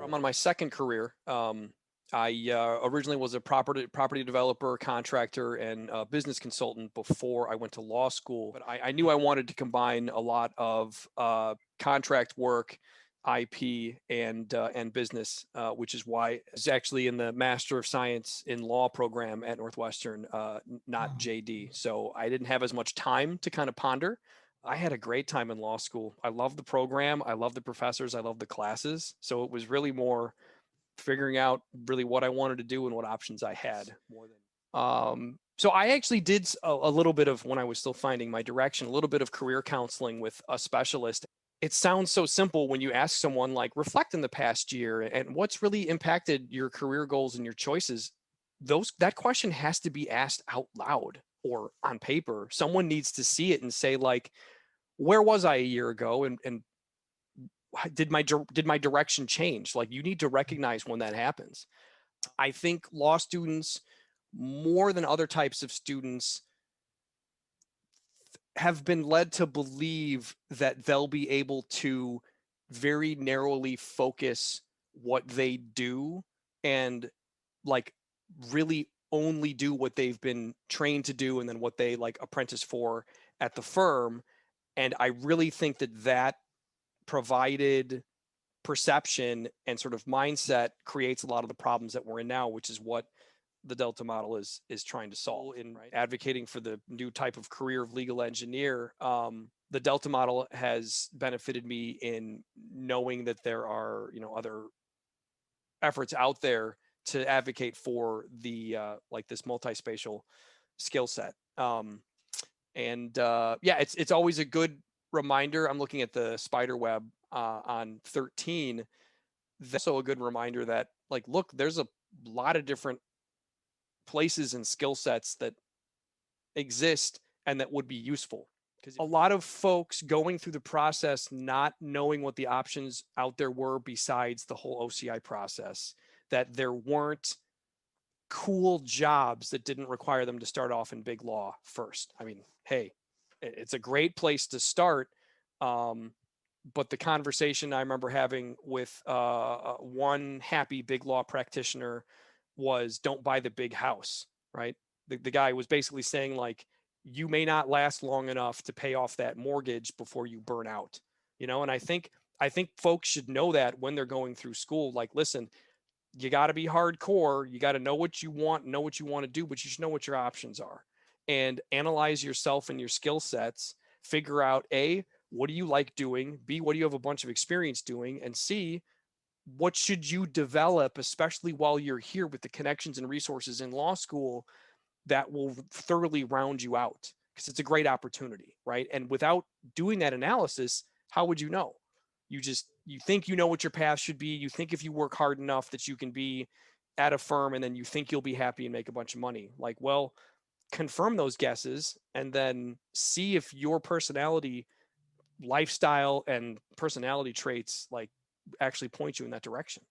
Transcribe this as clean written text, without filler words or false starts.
I'm on my second career. I originally was a property developer, contractor, and business consultant before I went to law school. But I knew I wanted to combine a lot of contract work, IP, and business, which is why it's actually in the Master of Science in Law program at Northwestern, not JD. So I didn't have as much time to kind of ponder. I had a great time in law school. I love the program. I love the professors. I love the classes. So it was really more figuring out really what I wanted to do and what options I had more than. So I actually did a little bit of, when I was still finding my direction, a little bit of career counseling with a specialist. It sounds so simple when you ask someone like, reflect in the past year and what's really impacted your career goals and your choices. That question has to be asked out loud or on paper. Someone needs to see it and say like, where was I a year ago? And did my direction change? Like, you need to recognize when that happens. I think law students, more than other types of students, have been led to believe that they'll be able to very narrowly focus what they do and like really only do what they've been trained to do and then what they like apprentice for at the firm. And I really think that provided perception and sort of mindset creates a lot of the problems that we're in now, which is what the Delta model is trying to solve. In advocating for the new type of career of legal engineer, the Delta model has benefited me in knowing that there are other efforts out there to advocate for the like this multispatial skill set. Yeah, it's always a good reminder. I'm looking at the spider web on 13. That's also a good reminder that like, look, there's a lot of different places and skill sets that exist and that would be useful. Because a lot of folks going through the process not knowing what the options out there were besides the whole OCI process, that there weren't cool jobs that didn't require them to start off in big law first. I mean, hey, it's a great place to start. But the conversation I remember having with one happy big law practitioner was, don't buy the big house, right? The guy was basically saying like, you may not last long enough to pay off that mortgage before you burn out, and I think folks should know that when they're going through school. Like, listen, you got to be hardcore. You got to know what you want, know what you want to do, but you should know what your options are and analyze yourself and your skill sets. Figure out A, what do you like doing? B, what do you have a bunch of experience doing? And C, what should you develop, especially while you're here with the connections and resources in law school that will thoroughly round you out? Because it's a great opportunity, right? And without doing that analysis, how would you know? You think you know what your path should be. You think if you work hard enough that you can be at a firm, and then you think you'll be happy and make a bunch of money. Like, well, confirm those guesses and then see if your personality, lifestyle, and personality traits like actually point you in that direction.